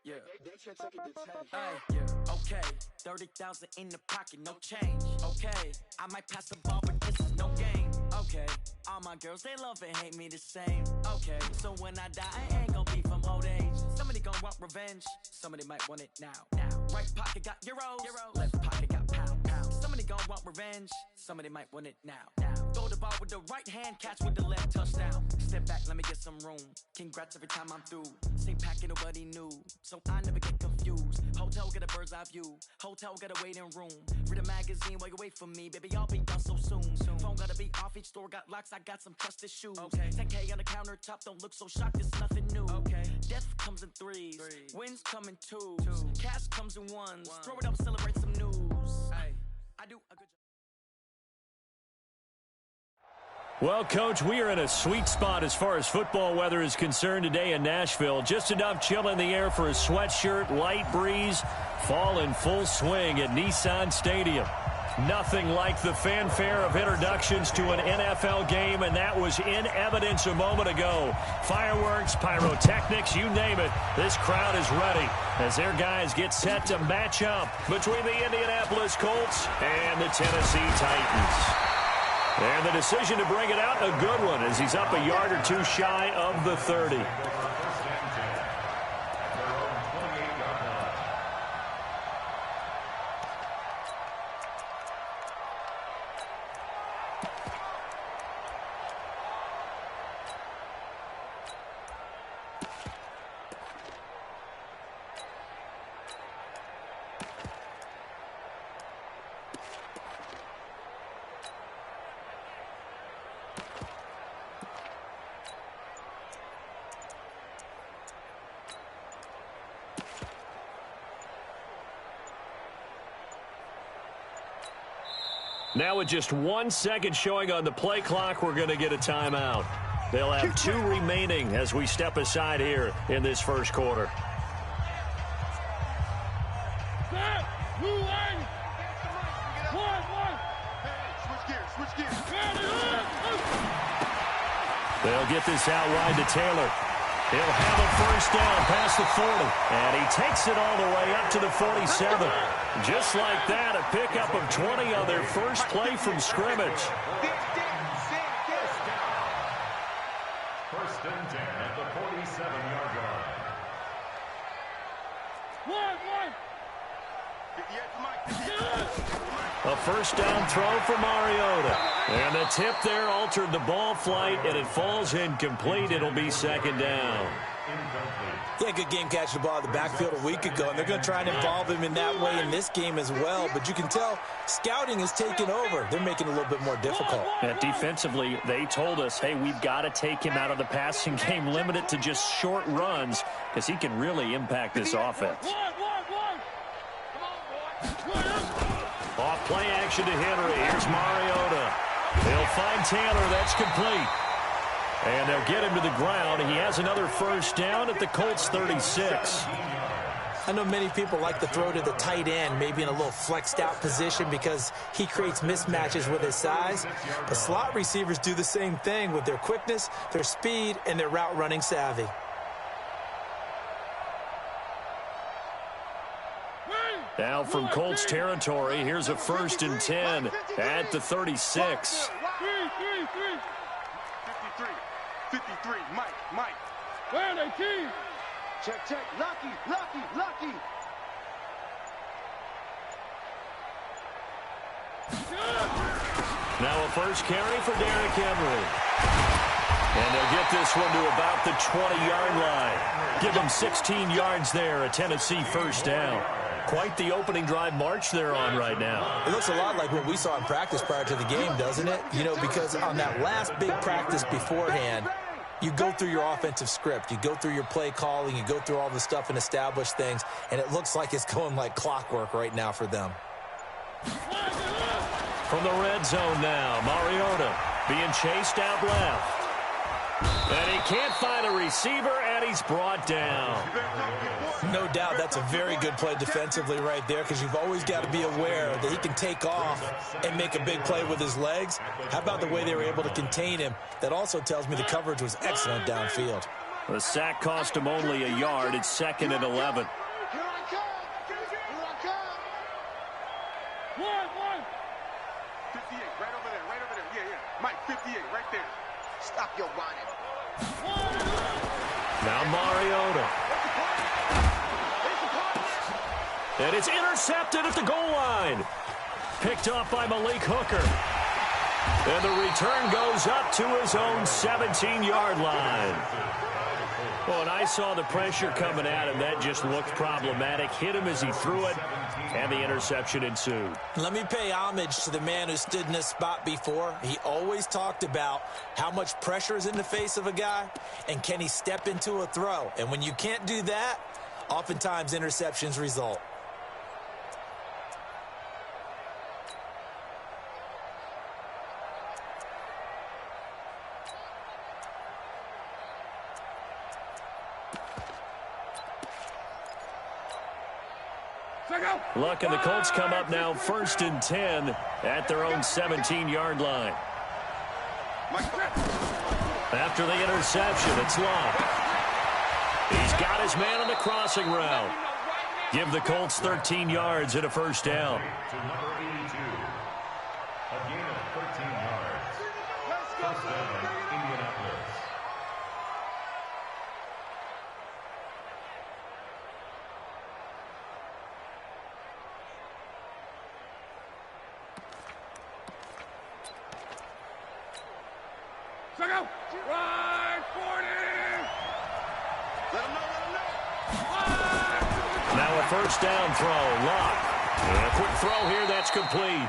Yeah. Yeah. Okay. 30,000 in the pocket, no change. Okay. I might pass the ball, but this is no game. Okay. All my girls, they love and hate me the same. Okay. So when I die, I ain't gonna be from old age. Somebody gonna want revenge. Somebody might want it now. Right pocket got euros. Left pocket got pounds. Somebody gonna want revenge. Somebody might want it now. Throw the ball with the right hand, catch with the left, touchdown. Step back, let me get some room. Congrats every time I'm through. Same packet, nobody knew, so I never get confused. Hotel got a bird's eye view. Hotel got a waiting room. Read a magazine while you wait for me, baby. I'll be done so soon. Phone gotta be off. Each store got locks. I got some trusted shoes. Okay. 10K on the countertop. Don't look so shocked. It's nothing new. Okay. Death comes in threes. Wins come in twos. Cash comes in ones. Throw it up, celebrate some news. Hey, I do a good job. Well, Coach, we are in a sweet spot as far as football weather is concerned today in Nashville. Just enough chill in the air for a sweatshirt, light breeze, fall in full swing at Nissan Stadium. Nothing like the fanfare of introductions to an NFL game, and that was in evidence a moment ago. Fireworks, pyrotechnics, you name it. This crowd is ready as their guys get set to match up between the Indianapolis Colts and the Tennessee Titans. And the decision to bring it out, a good one, as he's up a yard or two shy of the 30. Now with just 1 second showing on the play clock, we're going to get a timeout. They'll have 2 remaining as we step aside here in this first quarter. They'll get this out wide to Taylor. He'll have a first down past the 40. And he takes it all the way up to the 47. Just like that, a pickup of 20 on their first play from scrimmage. First and 10 at the 47-yard line. A first down throw for Mariota. And the tip there altered the ball flight, and it falls incomplete. It'll be second down. Yeah, good game catching the ball in the backfield a week ago, and they're going to try and involve him in that way in this game as well. But you can tell scouting is taking over. They're making it a little bit more difficult. Defensively, they told us, hey, we've got to take him out of the passing game, limit it to just short runs, because he can really impact this offense. Off play action to Henry. Here's Mariota. They'll find Taylor. That's complete. And they'll get him to the ground. He has another first down at the Colts 36. I know many people like to throw to the tight end, maybe in a little flexed out position because he creates mismatches with his size. But slot receivers do the same thing with their quickness, their speed, and their route running savvy. Now from Colts territory, here's a first and 10 at the 36. 53, Mike. Where are they, key? Check, Lucky. Now a first carry for Derrick Henry. And they'll get this one to about the 20-yard line. Give them 16 yards there, a Tennessee first down. Quite the opening drive march they're on right now. It looks a lot like what we saw in practice prior to the game, doesn't it? You know, because on that last big practice beforehand, you go through your offensive script. You go through your play calling. You go through all the stuff and establish things. And it looks like it's going like clockwork right now for them. From the red zone now, Mariota being chased out left. And he can't find a receiver, and he's brought down. No doubt that's a very good play defensively right there, because you've always got to be aware that he can take off and make a big play with his legs. How about the way they were able to contain him? That also tells me the coverage was excellent downfield. The sack cost him only a yard. It's 2nd and 11. Here I come. Here I come. One. 58, right over there. Yeah. Mike, 58, right there. Stop your whining. Now Mariota. And it's intercepted at the goal line. Picked off by Malik Hooker. And the return goes up to his own 17-yard line. Well, and I saw the pressure coming at him. That just looked problematic. Hit him as he threw it, and the interception ensued. Let me pay homage to the man who stood in this spot before. He always talked about how much pressure is in the face of a guy, and can he step into a throw. And when you can't do that, oftentimes interceptions result. Luck and the Colts come up now 1st and 10 at their own 17-yard line. After the interception, it's Luck. He's got his man on the crossing route. Give the Colts 13 yards and a first down. To number 82. A gain of 13 yards. First down, Indianapolis. Right, 40. Let him know. Now a first down throw. Luck. And a quick throw here. That's complete.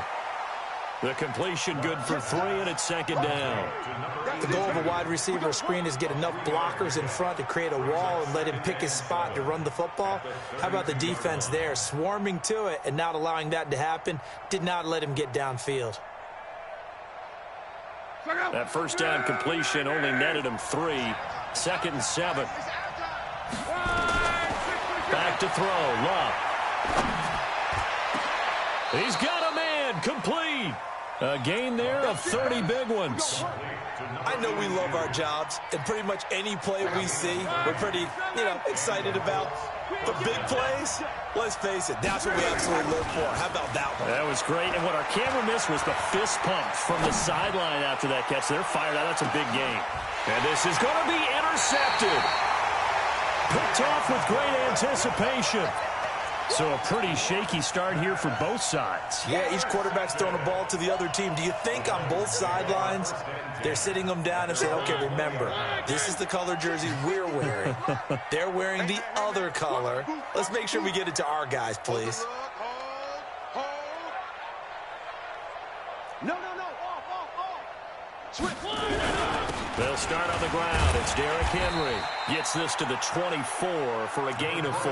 The completion good for 3, and it's 2nd down. The goal of a wide receiver screen is get enough blockers in front to create a wall and let him pick his spot to run the football. How about the defense there? Swarming to it and not allowing that to happen. Did not let him get downfield. That first down completion only netted him 3. 2nd and 7. Back to throw. Luck. He's got a man. Complete. A gain there of 30 big ones. I know we love our jobs, and pretty much any play we see, we're pretty, excited about. The big plays, let's face it, that's what we absolutely live for. How about that one? That was great, and what our camera missed was the fist pump from the sideline after that catch. They're fired out. That's a big game. And this is going to be intercepted. Picked off with great anticipation. So a pretty shaky start here for both sides. Yeah, each quarterback's throwing a ball to the other team. Do you think on both sidelines they're sitting them down and saying, okay, remember, this is the color jersey we're wearing. They're wearing the other color. Let's make sure we get it to our guys, please. No. Off. Switch. They'll start on the ground. It's Derrick Henry. Gets this to the 24 for a gain of 4.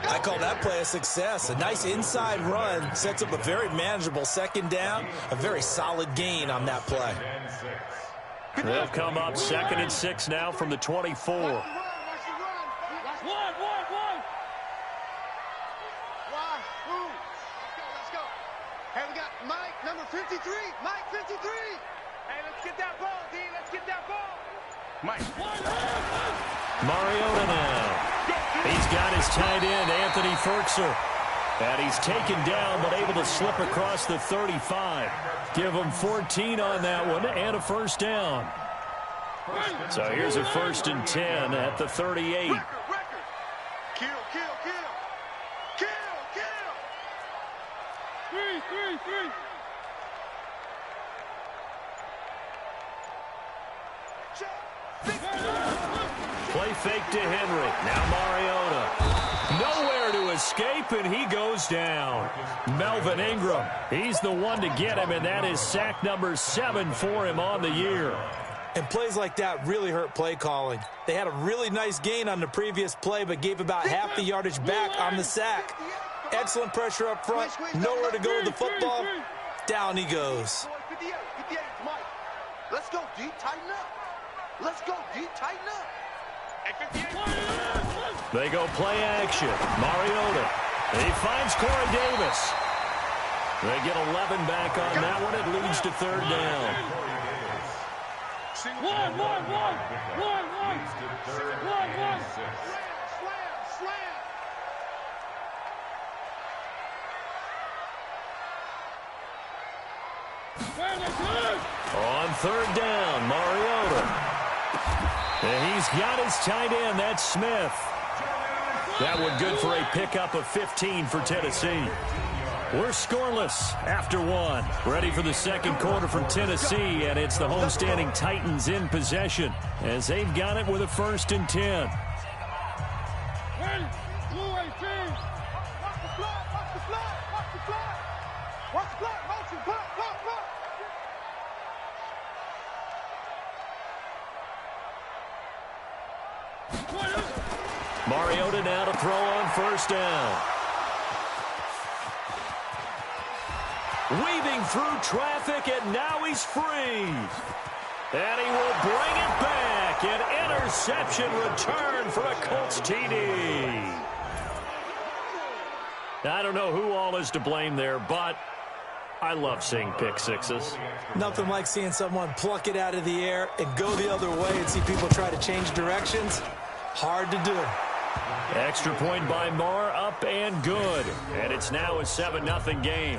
I call that play a success. A nice inside run sets up a very manageable 2nd down. A very solid gain on that play. They'll come up 2nd and 6 now from the 24. One. Why? Who? Let's go. Hey, we got Mike, number 53. Mike, 53. Hey, let's get that ball, D. Let's get that ball. Mike. Mariota now. He's got his tight end, Anthony Ferkser. And he's taken down, but able to slip across the 35. Give him 14 on that one and a first down. So here's a 1st and 10 at the 38. Record. Kill. 3. Play fake to Henry. Now Mariota. Nowhere to escape, and he goes down. Melvin Ingram. He's the one to get him, and that is sack number 7 for him on the year. And plays like that really hurt play calling. They had a really nice gain on the previous play, but gave about half the yardage back on the sack. Excellent pressure up front. Nowhere to go with the football. Down he goes. 58, Mike. Let's go, D. Tighten up. Let's go, D. Tighten up. They go play action. Mariota. He finds Corey Davis. They get 11 back on that one. It leads to 3rd down. One. Slam. On third down, Mariota. And he's got his tight end. That's Smith. That one good for a pickup of 15 for Tennessee. We're scoreless after one. Ready for the second quarter from Tennessee, and it's the homestanding Titans in possession as they've got it with a 1st and 10. Mariota now to throw on 1st down. Weaving through traffic, and now he's free. And he will bring it back. An interception return for a Colts TD. I don't know who all is to blame there, but I love seeing pick sixes. Nothing like seeing someone pluck it out of the air and go the other way and see people try to change directions. Hard to do. Extra point by Marr, up and good. And it's now a 7-0 game.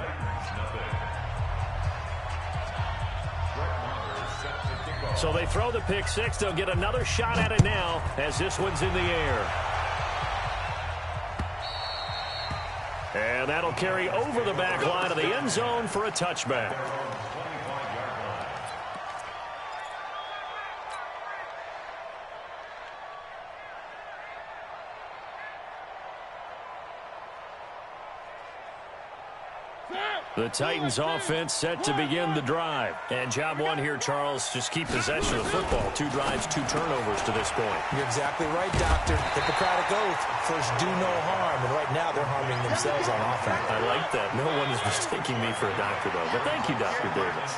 So they throw the pick six. They'll get another shot at it now as this one's in the air. And that'll carry over the back line of the end zone for a touchback. The Titans offense set to begin the drive. And job one here, Charles, just keep possession of the football. 2 drives, 2 turnovers to this point. You're exactly right, Doctor. Hippocratic oath. First, do no harm. And right now, they're harming themselves on offense. I like that. No one is mistaking me for a doctor, though. But thank you, Dr. Davis.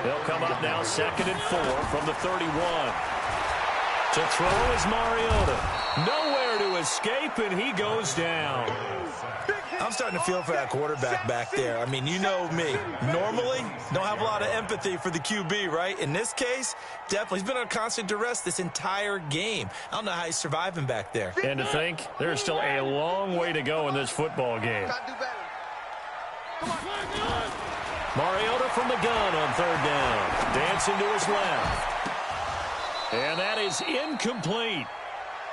They'll come up now 2nd and 4 from the 31. To throw is Mariota. Nowhere to escape, and he goes down. I'm starting to feel for that quarterback back there. I mean, you know me. Normally, don't have a lot of empathy for the QB, right? In this case, definitely. He's been on constant duress this entire game. I don't know how he's surviving back there. And to think, there's still a long way to go in this football game. Mariota from the gun on 3rd down. Dancing to his left. And that is incomplete.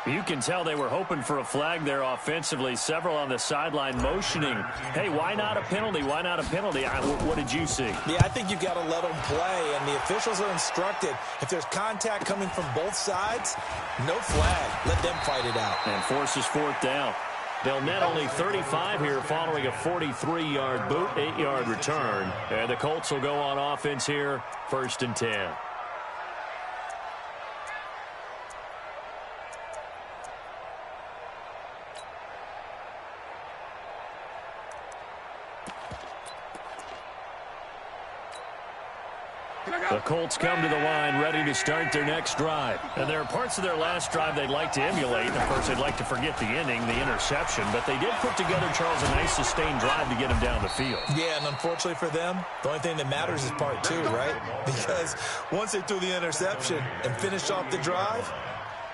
You can tell they were hoping for a flag there offensively. Several on the sideline motioning. Hey, why not a penalty? Why not a penalty? What did you see? Yeah, I think you've got to let them play, and the officials are instructed. If there's contact coming from both sides, no flag. Let them fight it out. And forces 4th down. They'll net only 35 here following a 43-yard boot, 8-yard return. And the Colts will go on offense here, 1st and 10. The Colts come to the line ready to start their next drive. And there are parts of their last drive they'd like to emulate. Of course, they'd like to forget the ending, the interception. But they did put together, Charles, a nice sustained drive to get them down the field. Yeah, and unfortunately for them, the only thing that matters is part 2, right? Because once they threw the interception and finished off the drive,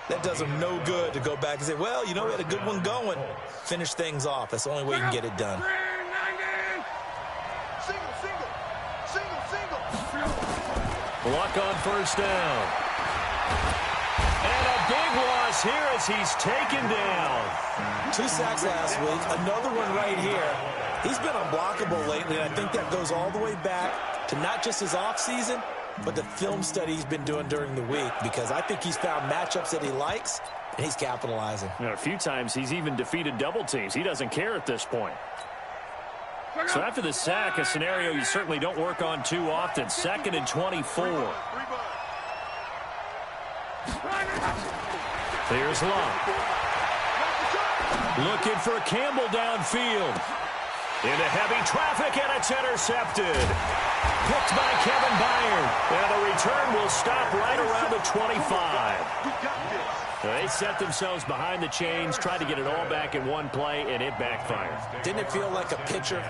that does them no good to go back and say, well, you know, we had a good one going. Finish things off. That's the only way you can get it done. Luck on 1st down. And a big loss here as he's taken down. 2 sacks last week, another one right here. He's been unblockable lately, and I think that goes all the way back to not just his offseason, but the film study he's been doing during the week, because I think he's found matchups that he likes, and he's capitalizing. You know, a few times he's even defeated double teams. He doesn't care at this point. So after the sack, a scenario you certainly don't work on too often. 2nd and 24. Here's Luck. Looking for Campbell downfield. Into heavy traffic, and it's intercepted. Picked by Kevin Byard. And the return will stop right around the 25. They set themselves behind the chains, tried to get it all back in one play, and it backfired. Didn't it feel like a pitcher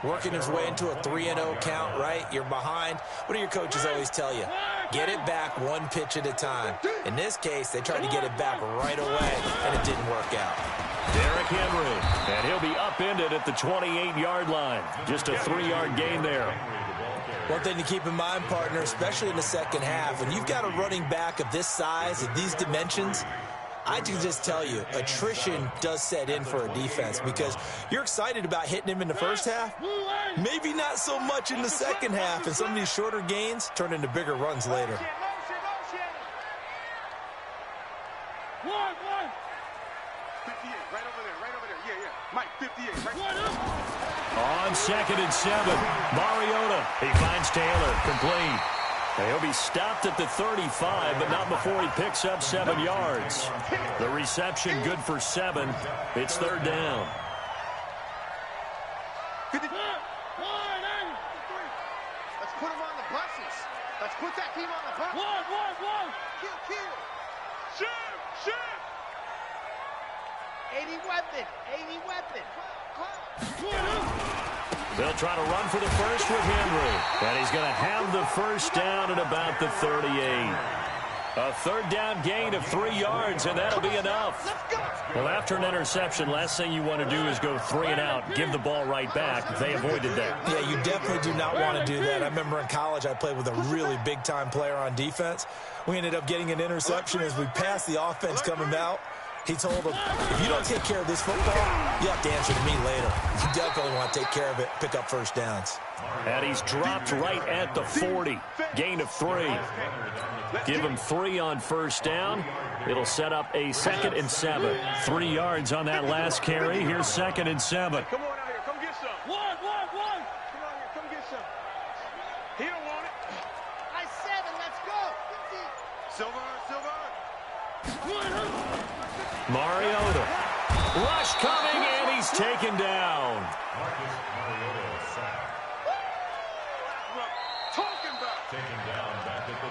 working his way into a 3-0 count, right? You're behind. What do your coaches always tell you? Get it back one pitch at a time. In this case, they tried to get it back right away, and it didn't work out. Derrick Henry, and he'll be upended at the 28-yard line. Just a 3-yard gain there. One thing to keep in mind, partner, especially in the second half, when you've got a running back of this size, of these dimensions, I can just tell you, attrition does set in for a defense because you're excited about hitting him in the first half. Maybe not so much in the second half, and some of these shorter gains turn into bigger runs later. Mike, 58, right? On 2nd and 7, Mariota. He finds Taylor, complete. He'll be stopped at the 35, but not before he picks up 7 yards. The reception good for 7. It's 3rd down. Let's put him on the buses. Let's put that team on the bus. One. Kill. Shoot. 80 weapon. They'll try to run for the first with Henry. And he's going to have the first down at about the 38. A 3rd down gain of 3 yards, and that'll be enough. Well, after an interception, last thing you want to do is go 3 and out, give the ball right back. They avoided that. Yeah, you definitely do not want to do that. I remember in college I played with a really big-time player on defense. We ended up getting an interception as we passed the offense coming out. He told him, if you don't take care of this football, you have to answer to me later. You definitely want to take care of it, pick up first downs. And he's dropped right at the 40. Gain of 3. Give him 3 on first down. It'll set up a 2nd and 7. 3 yards on that last carry. Here's 2nd and 7. Come on out here. Come get some. One. Come on here. Come get some. He don't want it. I 7. Let's go. Silver. Mariota. Rush coming, and he's taken down. Marcus Mariota sacked. Talking about. Taken down back at the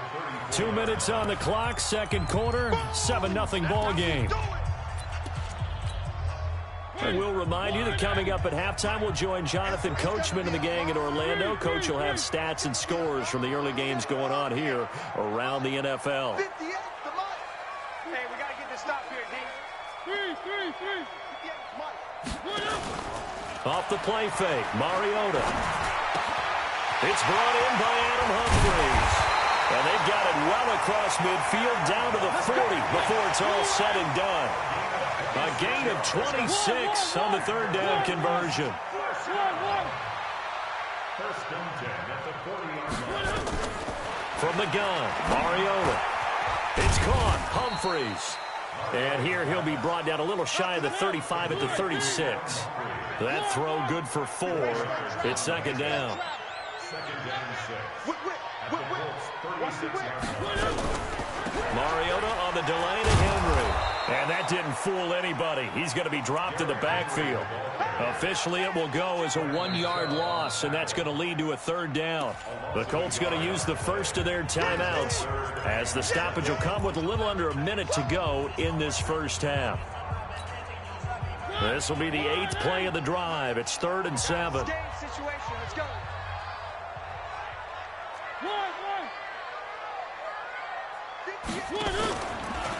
34. 2 minutes on the clock, second quarter, 7-0 ball game. And we'll remind you that coming up at halftime, we'll join Jonathan Coachman and the gang in Orlando. Coach will have stats and scores from the early games going on here around the NFL. 58, the Mike. Hey, we got to get this stop here, D. 3. 58, Mike. Off the play fake, Mariota. It's brought in by Adam Humphries. And they've got it well across midfield down to the 40 before it's all said and done. A gain of 26 on the 3rd down conversion. First and 10 at the 40-yard line. From the gun, Mariota. It's caught, Humphries. And here he'll be brought down a little shy of the 35 at the 36. That throw good for 4. It's 2nd down. 2nd and 6. At the Colts 36-yard line. Mariota on the delay to Henry. And that didn't fool anybody. He's going to be dropped in the backfield. Officially, it will go as a 1-yard loss, and that's going to lead to a 3rd down. The Colts going to use the first of their timeouts as the stoppage will come with a little under a minute to go in this first half. This will be the 8th play of the drive. It's 3rd and 7. Game situation. Let's go.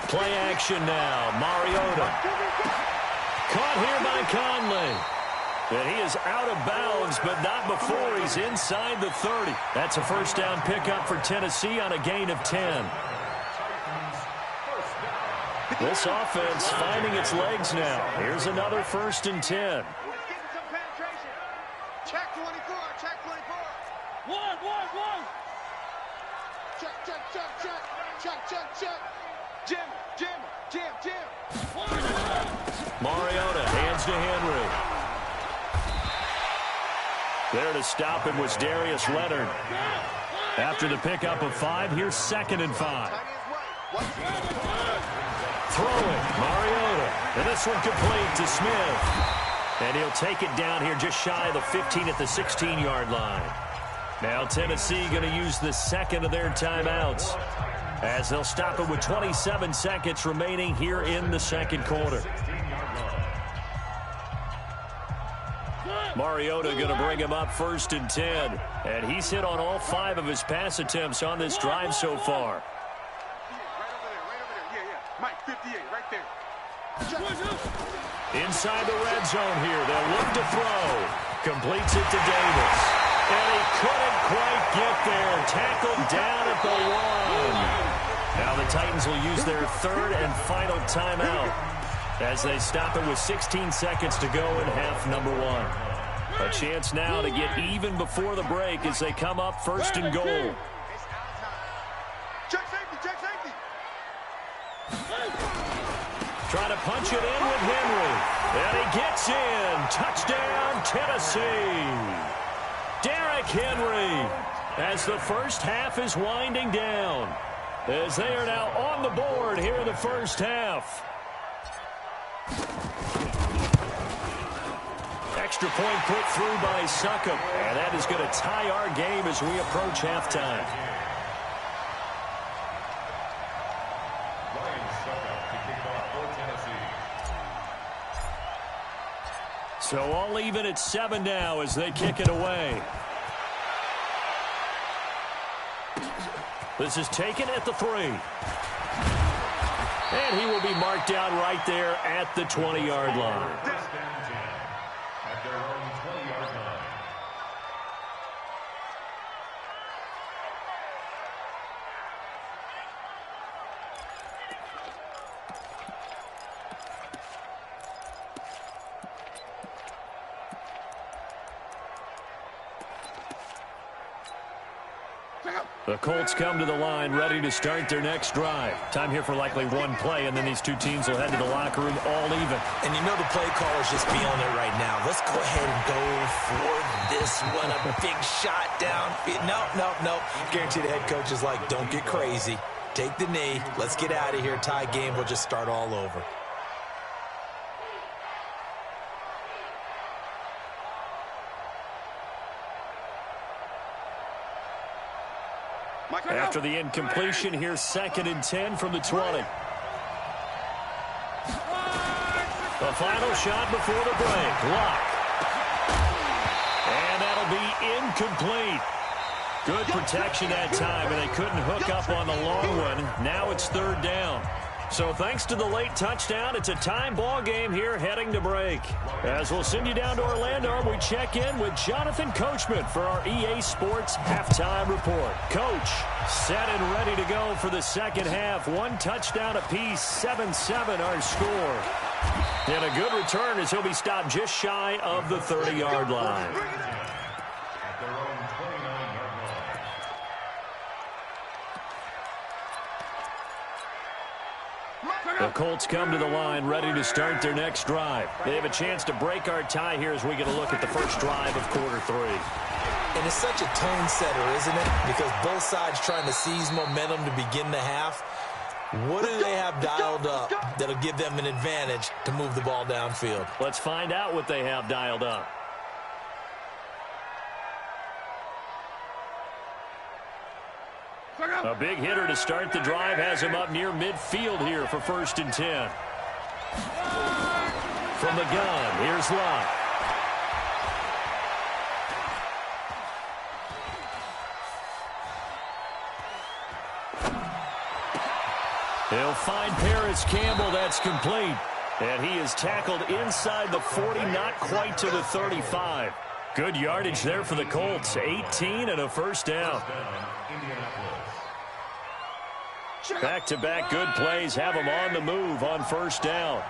Play action now. Mariota. Caught here by Conley. And he is out of bounds, but not before he's inside the 30. That's a first down pickup for Tennessee on a gain of 10. This offense finding its legs now. Here's another 1st and 10. Let's get some penetration. Check 24. Check 24. One. Check. Jim. Mariota hands to Henry. There to stop him was Darius Leonard. After the pickup of 5, here's 2nd and 5. Throwing, Mariota. And this one complete to Smith. And he'll take it down here just shy of the 15 at the 16-yard line. Now Tennessee going to use the 2nd of their timeouts as they'll stop it with 27 seconds remaining here in the second quarter. Mariota going to bring him up 1st and 10. And he's hit on all 5 of his pass attempts on this drive so far. Right over there. Yeah. Mike, 58, right there. Inside the red zone here. They'll look to throw. Completes it to Davis. And he couldn't quite get there. Tackled down at the 1. Now the Titans will use their 3rd and final timeout as they stop it with 16 seconds to go in half number 1. A chance now to get even before the break as they come up 1st and goal. Check safety. Trying to punch it in with Henry. And he gets in. Touchdown, Tennessee. Derrick Henry as the first half is winding down. As they are now on the board here in the first half. Extra point put through by Succop. And that is going to tie our game as we approach halftime. So all even at 7 now as they kick it away. This is taken at the 3. And he will be marked down right there at the 20-yard line. At their own 20-yard line. The Colts come to the line ready to start their next drive. Time here for likely one play, and then these two teams will head to the locker room all even. And you know the play caller's just feeling it right now. Let's go ahead and go for this one. A big shot down. No. Guarantee the head coach is like, don't get crazy. Take the knee. Let's get out of here. Tie game. We'll just start all over. After the incompletion, here's 2nd and 10 from the 20. The final shot before the break. Lock. And that'll be incomplete. Good protection that time, and they couldn't hook up on the long one. Now it's 3rd down. So thanks to the late touchdown, it's a time ball game here heading to break. As we'll send you down to Orlando, we check in with Jonathan Coachman for our EA Sports Halftime Report. Coach, set and ready to go for the second half. 1 touchdown apiece, 7-7 our score. And a good return as he'll be stopped just shy of the 30-yard line. At their own 29-yard line. The Colts come to the line ready to start their next drive. They have a chance to break our tie here as we get a look at the first drive of quarter 3. And it's such a tone setter, isn't it? Because both sides trying to seize momentum to begin the half. What do they have dialed up that'll give them an advantage to move the ball downfield? Let's find out what they have dialed up. A big hitter to start the drive has him up near midfield here for 1st and 10. From the gun, here's Locke. He'll find Paris Campbell. That's complete. And he is tackled inside the 40, not quite to the 35. Good yardage there for the Colts. 18 and a 1st down. Back-to-back good plays have them on the move on 1st down.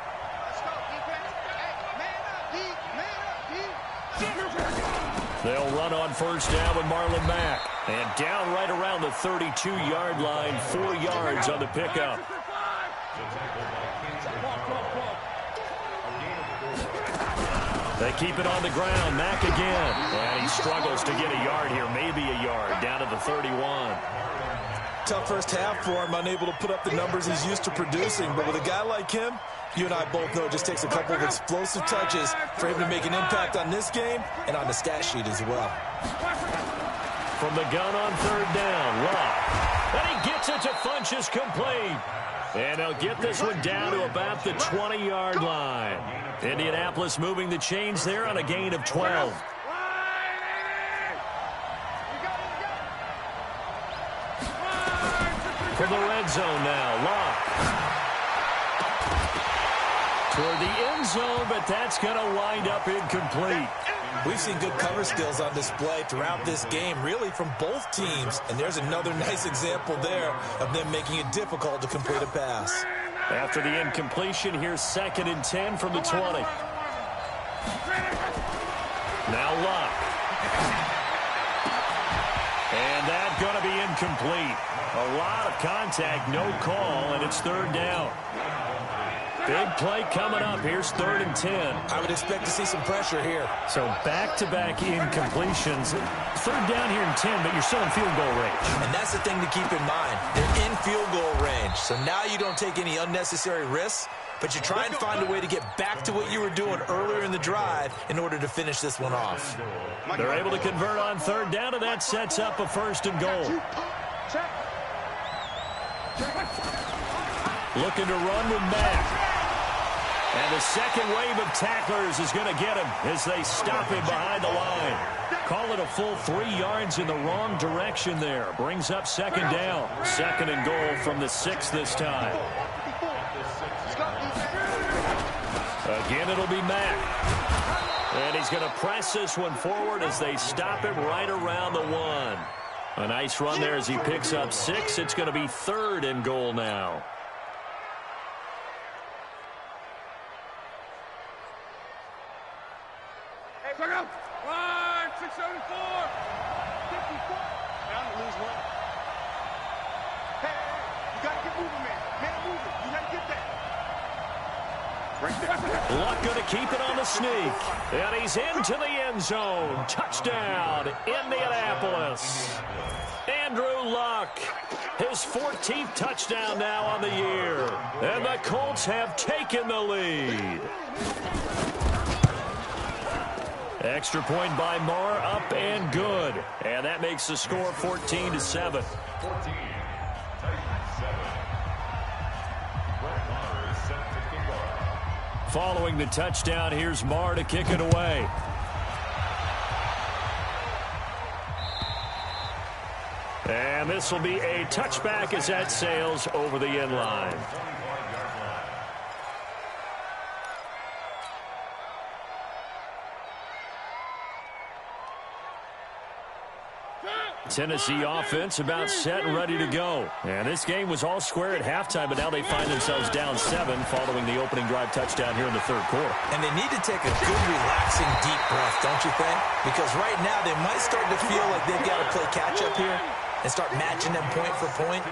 They'll run on 1st down with Marlon Mack. And down right around the 32-yard line, 4 yards on the pickup. They keep it on the ground. Mack again. And he struggles to get a yard here, maybe a yard, down to the 31. Tough first half for him, unable to put up the numbers he's used to producing. But with a guy like him, you and I both know it just takes a couple of explosive touches for him to make an impact on this game and on the stat sheet as well. From the gun on 3rd down, Locke. And he gets it to Funchess complete. And he'll get this one down to about the 20-yard line. Indianapolis moving the chains there on a gain of 12. From the red zone now, Locke. Toward the end zone, but that's going to wind up incomplete. We've seen good cover skills on display throughout this game, really from both teams. And there's another nice example there of them making it difficult to complete a pass. After the incompletion, here's 2nd and 10 from the 20. Now Locke. And that's going to be incomplete. A lot of contact, no call, and it's 3rd down. Big play coming up. Here's 3rd and 10. I would expect to see some pressure here. So back-to-back incompletions. 3rd down here in 10, but you're still in field goal range. And that's the thing to keep in mind. They're in field goal range. So now you don't take any unnecessary risks, but you try and find a way to get back to what you were doing earlier in the drive in order to finish this one off. They're able to convert on 3rd down, and that sets up a 1st and goal. Looking to run with Mack. And the second wave of tacklers is going to get him as they stop him behind the line. Call it a full 3 yards in the wrong direction there. Brings up 2nd down. 2nd and goal from the 6 this time. Again, it'll be Mack. And he's going to press this one forward as they stop him right around the 1. A nice run there as he picks up 6. It's going to be 3rd and goal now. Check out. 674. 54. Down to lose 1. Hey, you got to get moving, man. Man, moving. You got to get that. Right there. Luck going to keep it on the sneak. And he's into the end zone. Touchdown, Indianapolis. Andrew Luck, his 14th touchdown now on the year. And the Colts have taken the lead. Extra point by Marr, up and good. And that makes the score 14-7. 14. Following the touchdown, here's Marr to kick it away. And this will be a touchback as that sails over the end line. Tennessee offense about set and ready to go. And this game was all square at halftime, but now they find themselves down 7 following the opening drive touchdown here in the 3rd quarter. And they need to take a good, relaxing, deep breath, don't you think? Because right now they might start to feel like they've got to play catch-up here and start matching them point for point.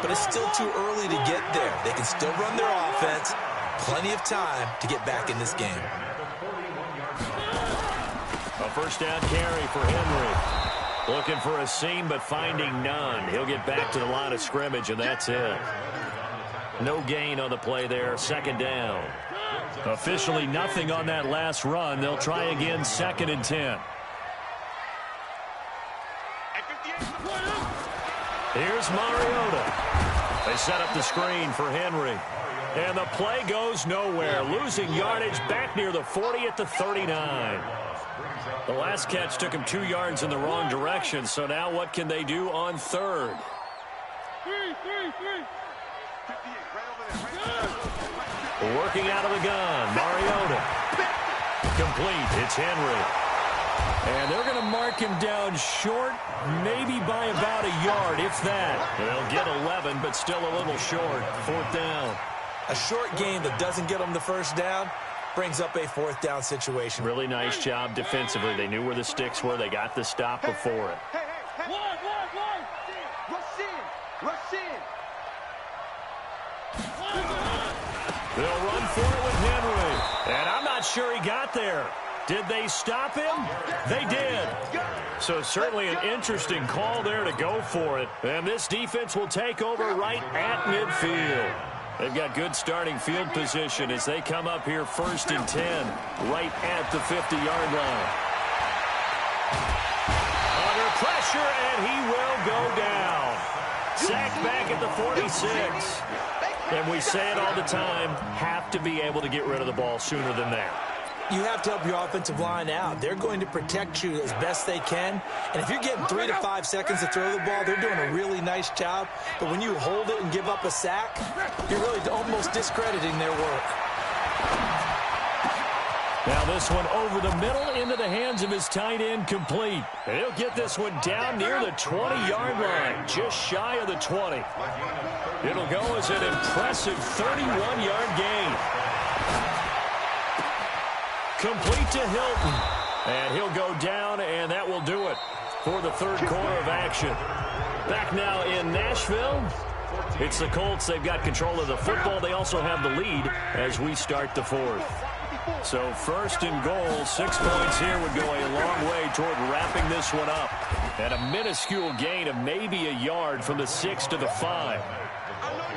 But it's still too early to get there. They can still run their offense. Plenty of time to get back in this game. A 1st down carry for Henry. Looking for a seam, but finding none. He'll get back to the line of scrimmage, and that's it. No gain on the play there. 2nd down. Officially nothing on that last run. They'll try again 2nd and 10. Here's Mariota. They set up the screen for Henry. And the play goes nowhere. Losing yardage back near the 40 at the 39. The last catch took him 2 yards in the wrong direction, so now what can they do on 3rd? Working out of the gun, Mariota. Complete, it's Henry. And they're going to mark him down short, maybe by about a yard, if that. They'll get 11, but still a little short. 4th down. A short game that doesn't get them the 1st down brings up a 4th down situation. Really nice job defensively. They knew where the sticks were. They got the stop before it. One. Rush in. They'll run for it with Henry. And I'm not sure he got there. Did they stop him? They did. So certainly an interesting call there to go for it. And this defense will take over right at midfield. They've got good starting field position as they come up here 1st and 10, right at the 50-yard line. Under pressure, and he will go down. Sacked back at the 46. And we say it all the time, have to be able to get rid of the ball sooner than that. You have to help your offensive line out. They're going to protect you as best they can. And if you're getting 3 to 5 seconds to throw the ball, they're doing a really nice job. But when you hold it and give up a sack, you're really almost discrediting their work. Now this one over the middle into the hands of his tight end, complete. And he'll get this one down near the 20-yard line, just shy of the 20. It'll go as an impressive 31-yard gain. Complete to Hilton. And he'll go down, and that will do it for the third quarter of action. Back now in Nashville. It's the Colts. They've got control of the football. They also have the lead as we start the fourth. So first and goal, 6 points here would go a long way toward wrapping this one up. And a minuscule gain of maybe a yard from the 6 to the 5.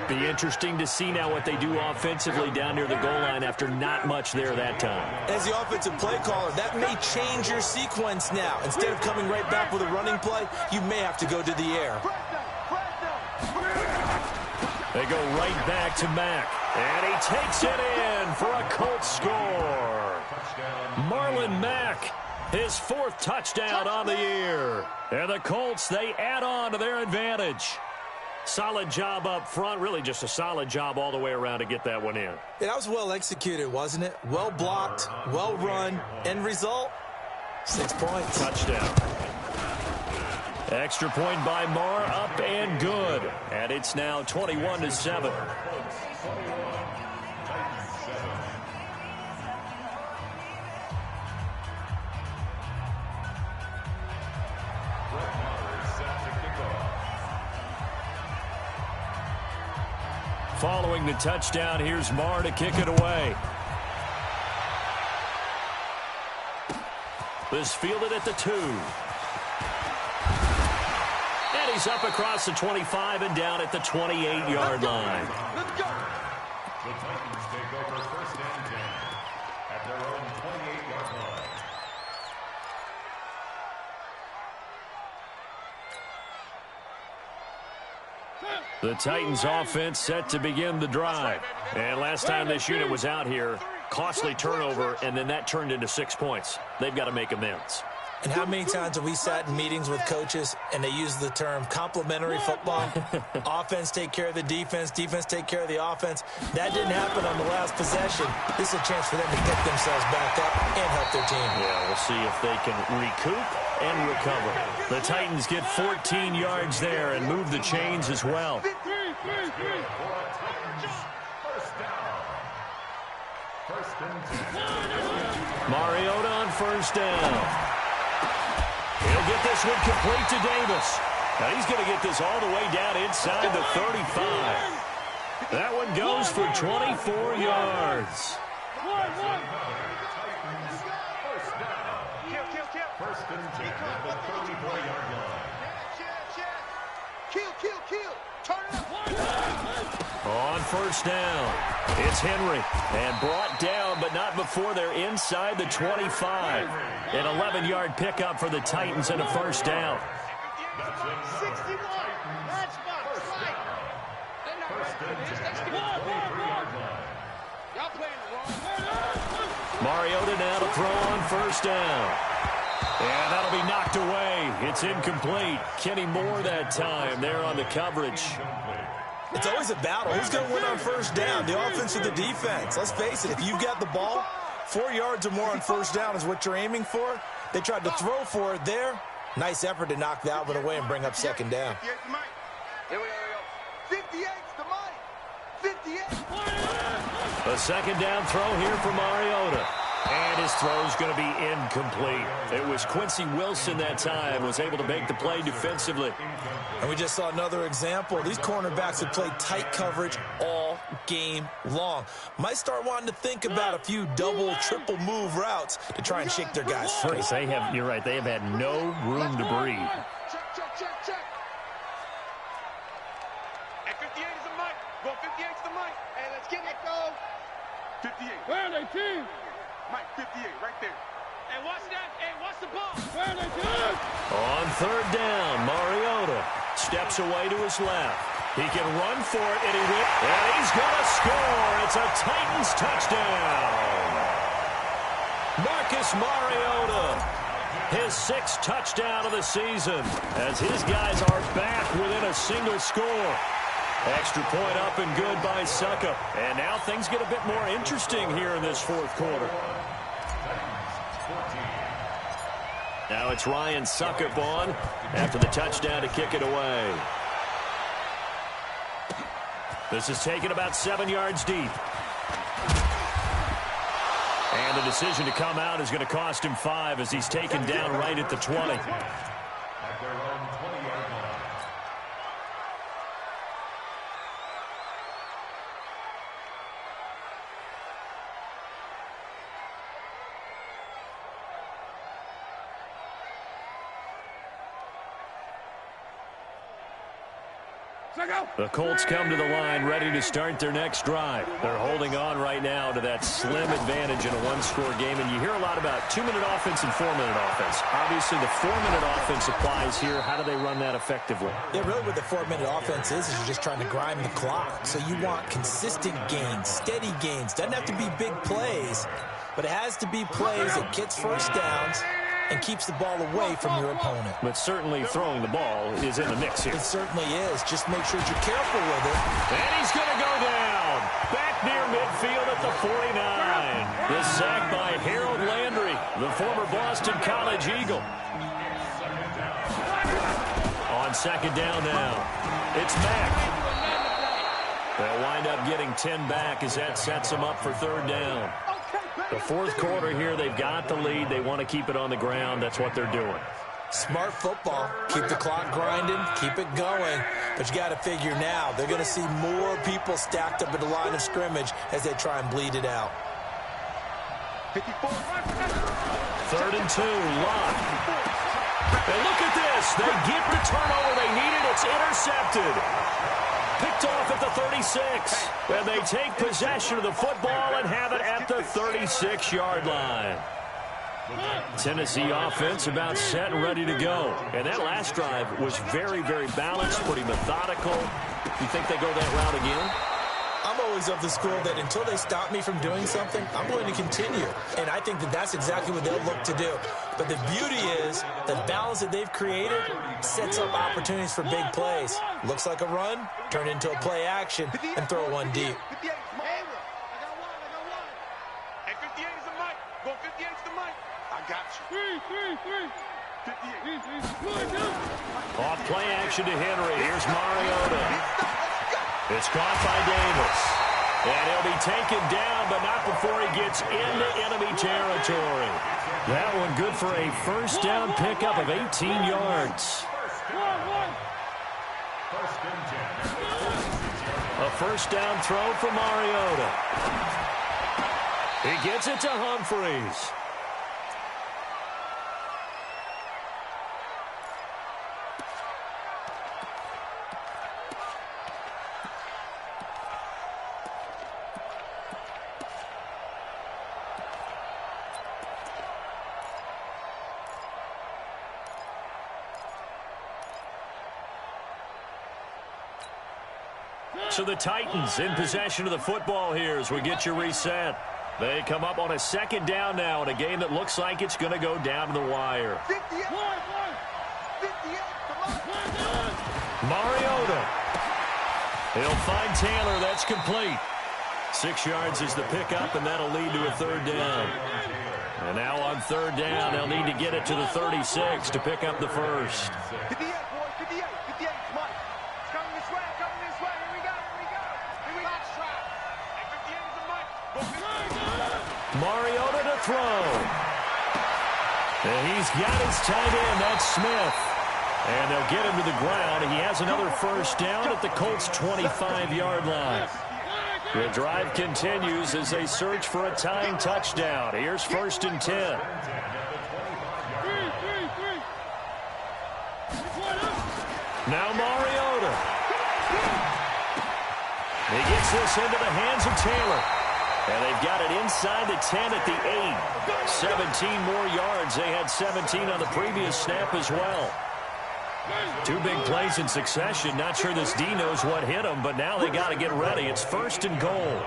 Be interesting to see now what they do offensively down near the goal line after not much there that time. As the offensive play caller, that may change your sequence now. Instead of coming right back with a running play, you may have to go to the air. They go right back to Mack. And he takes it in for a Colts score. Marlon Mack, his 4th touchdown on the year. And the Colts, they add on to their advantage. Solid job up front, really just a solid job all the way around to get that one in. Yeah, that was well executed, wasn't it? Well blocked, well run. End result, 6 points. Touchdown. Extra point by Marr, up and good. And it's now 21-7. Following the touchdown, here's Marr to kick it away. This fielded at the 2. And he's up across the 25 and down at the 28-yard line. Let's go. The Titans take over first and 10 at their own 28-yard line. The Titans offense set to begin the drive. And last time this unit was out here, costly turnover, and then that turned into 6 points. They've got to make amends. And how many times have we sat in meetings with coaches and they use the term complementary football? Offense take care of the defense, defense take care of the offense. That didn't happen on the last possession. This is a chance for them to pick themselves back up and help their team. Yeah, we'll see if they can recoup and recover. The Titans get 14 yards there and move the chains as well. Mariota on first down. He'll get this one complete to Davis. Now he's going to get this all the way down inside the 35. That one goes for 24 yards. First and 10 at the 34-yard line. Kill. Turn it up. On first down, it's Henry. And brought down, but not before they're inside the 25. An 11-yard pickup for the Titans and a first down. 61. That's First and 10 at the 23-yard line. Y'all playing the wrong. Mariota now to throw on first down. And that'll be knocked away. It's incomplete. Kenny Moore that time there on the coverage. It's always a battle. Who's going to win on first down, the offense or the defense? Let's face it, if you've got the ball, 4 yards or more on first down is what you're aiming for. They tried to throw for it there. Nice effort to knock that one away and bring up second down. Here we go. 58's the mic. 58. A second down throw here for Mariota. And his throw's going to be incomplete. It was Quincy Wilson that time, was able to make the play defensively. And we just saw another example. These cornerbacks have played tight coverage all game long. Might start wanting to think about a few double, triple move routes to try and shake their guys free. They have, you're right, they have had no room to breathe. Check. And 58 is the mic. Go 58 is the mic. Hey, let's get it. Go. 58. Where are they, team? Mike, 58, right there. Hey, watch that. Hey, watch the ball. Where are they, team? On third down, Mariota steps away to his left. He can run for it, and he will. And he's going to score. It's a Titans touchdown. Marcus Mariota, his 6th touchdown of the season, as his guys are back within a single score. Extra point up and good by Suckup. And now things get a bit more interesting here in this 4th quarter. Now it's Ryan Suckup on after the touchdown to kick it away. This is taken about 7 yards deep. And the decision to come out is going to cost him 5 as he's taken down right at the 20. At their own 20-yard line. The Colts come to the line ready to start their next drive. They're holding on right now to that slim advantage in a one-score game. And you hear a lot about 2-minute offense and 4-minute offense. Obviously, the 4-minute offense applies here. How do they run that effectively? Yeah, really what the 4-minute offense is you're just trying to grind the clock. So you want consistent gains, steady gains. Doesn't have to be big plays, but it has to be plays that gets first downs and keeps the ball away from your opponent. But certainly throwing the ball is in the mix here. It certainly is. Just make sure you're careful with it. And he's going to go down. Back near midfield at the 49. The sack by Harold Landry, the former Boston College Eagle. On 2nd down now, it's Mack. They'll wind up getting 10 back as that sets them up for 3rd down. The 4th quarter here, they've got the lead. They want to keep it on the ground. That's what they're doing. Smart football. Keep the clock grinding. Keep it going. But you got to figure now, they're going to see more people stacked up at the line of scrimmage as they try and bleed it out. 3rd and 2, Lott. And look at this. They get the turnover they needed. It's intercepted. Picked off at the 36. And they take possession of the football and have it at the 36-yard line. Tennessee offense about set and ready to go. And that last drive was very, very balanced, pretty methodical. You think they go that route again? I'm always of the school that until they stop me from doing something, I'm going to continue. And I think that that's exactly what they'll look to do. But the beauty is the balance that they've created sets up opportunities for big plays. Looks like a run, turn into a play action, and throw one deep. Hey, 58 is the mic. Go 58 is the mic. I got you. 58. Off play action to Henry. Here's Mariota. It's caught by Davis. And he'll be taken down, but not before he gets into enemy territory. That one good for a 1st down pickup of 18 yards. A 1st down throw for Mariota. He gets it to Humphreys. So the Titans in possession of the football here as we get you reset. They come up on a 2nd down now in a game that looks like it's going to go down to the wire. 58. Mariota. He'll find Taylor. That's complete. 6 yards is the pickup, and that'll lead to a 3rd down. And now on 3rd down, they'll need to get it to the 36 to pick up the 1st. 58, boy. 58. 58 is Mike. It's coming this way. Coming this way. Here we go. Here we go. Hey, 58 is the mic. Go 58. Mariota to throw. And he's got his tight end. That's Smith. And they'll get him to the ground. He has another 1st down at the Colts' 25-yard line. The drive continues as they search for a tying touchdown. Here's 1st and 10. Now Mariota. He gets this into the hands of Taylor. And they've got it inside the 10 at the 8. 17 more yards. They had 17 on the previous snap as well. Two big plays in succession. Not sure this D knows what hit him, but now they got to get ready. It's 1st and goal.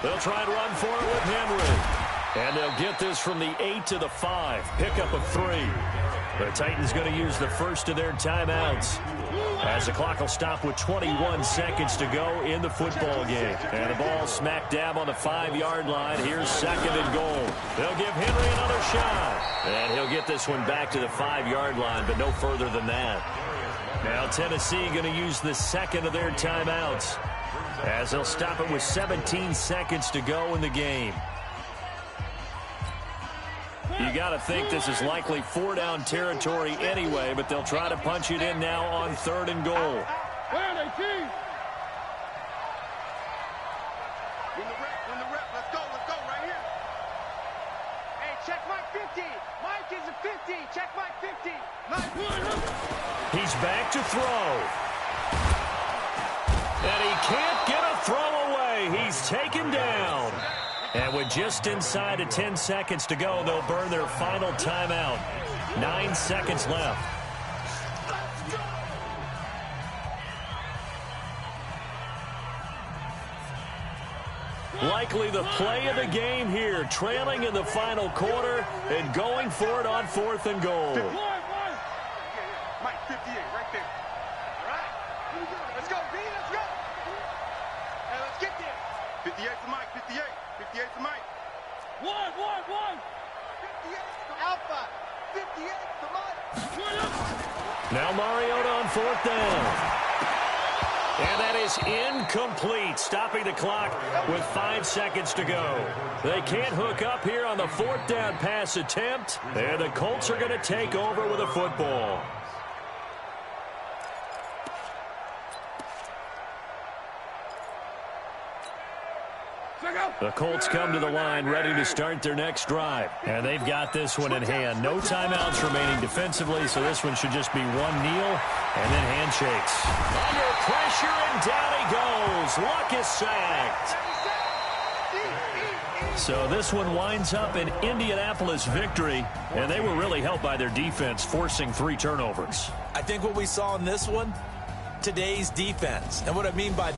They'll try and run for it with Henry. And they'll get this from the 8 to the 5. Pickup of 3. The Titans going to use the first of their timeouts, as the clock will stop with 21 seconds to go in the football game. And the ball smack dab on the 5-yard line. Here's 2nd and goal. They'll give Henry another shot. And he'll get this one back to the 5-yard line, but no further than that. Now Tennessee going to use the 2nd of their timeouts, as they'll stop it with 17 seconds to go in the game. You got to think this is likely 4-down territory anyway, but they'll try to punch it in now on 3rd and goal. Win the rep. Let's go right here. Hey, check Mike 50. Mike is a 50. Check Mike 50. He's back to throw. And he can't get a throw away. He's taken down. And with just inside of 10 seconds to go, they'll burn their final timeout. 9 seconds left. Likely the play of the game here, trailing in the final quarter and going for it on 4th and goal. Mike 58 right there. All right. Let's go, B. Let's go. Hey, let's get there. 58 to Mike. 58 to Mike. One. 58 to Alpha. 58 to Mike. Now Mariota on 4th down. And that is incomplete, stopping the clock with 5 seconds to go. They can't hook up here on the 4th down pass attempt, and the Colts are going to take over with a football. The Colts come to the line ready to start their next drive. And they've got this one in hand. No timeouts remaining defensively, so this one should just be one kneel and then handshakes. Under pressure, and down he goes. Luck is sacked. So this one winds up an Indianapolis victory, and they were really helped by their defense, forcing 3 turnovers. I think what we saw in this one, today's defense. And what I mean by